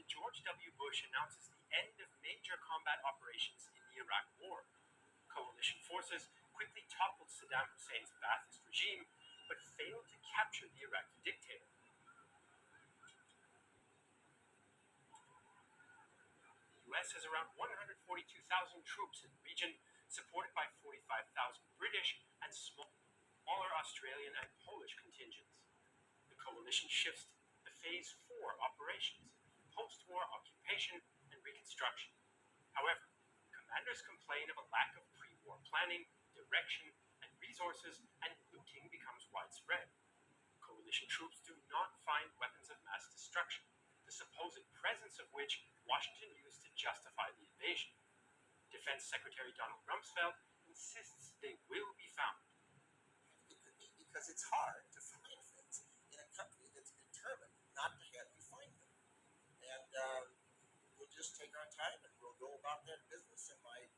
George W. Bush announces the end of major combat operations in the Iraq War. Coalition forces quickly toppled Saddam Hussein's Ba'athist regime, but failed to capture the Iraqi dictator. The US has around 142,000 troops in the region, supported by 45,000 British and smaller Australian and Polish contingents. The coalition shifts to Phase 4 operations, post-war occupation and reconstruction. However, commanders complain of a lack of pre-war planning, direction, and resources, and looting becomes widespread. Coalition troops do not find weapons of mass destruction, the supposed presence of which Washington used to justify the invasion. Defense Secretary Donald Rumsfeld insists they will be found. Because it's hard to find things in a country that's determined not to have you find them. And we'll just take our time and we'll go about that business. And my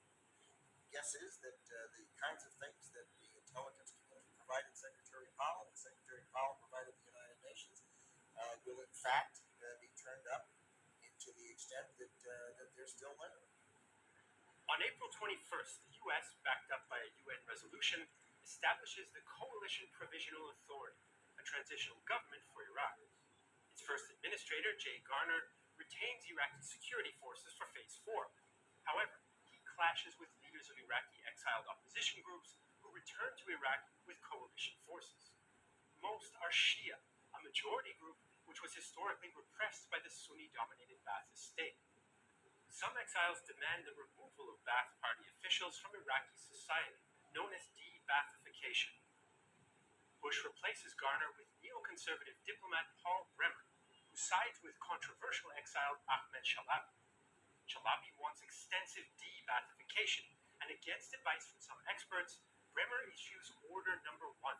guess is that the kinds of things that the intelligence community provided Secretary Powell and Secretary Powell provided the United Nations will in fact be turned up to the extent that they're still there. On April 21st, the U.S., backed up by a UN resolution, establishes the Coalition Provisional Authority, a transitional government for Iraq. Its first administrator, Jay Garner, retains Iraqi security forces for Phase 4. However, he clashes with leaders of Iraqi exiled opposition groups who return to Iraq with coalition forces. Most are Shia, a majority group which was historically repressed by the Sunni-dominated Ba'athist state. Some exiles demand the removal of Ba'ath Party officials from Iraqi society, known as de-Baathification. Bush replaces Garner with neoconservative diplomat Paul Bremer, who sides with controversial exile Ahmed Chalabi. Chalabi wants extensive de-Baathification, and against advice from some experts, Bremer issues Order Number 1.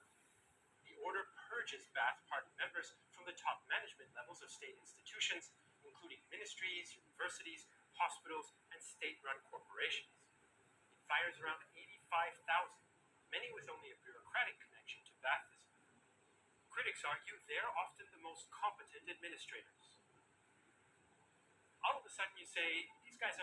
The order purges Ba'ath Party members from the top management levels of state institutions, including ministries, universities, hospitals, and state-run corporations. It fires around 85,000, many with only a bureaucratic connection to Baathism. Critics argue they're often the most competent administrators. All of a sudden you say, these guys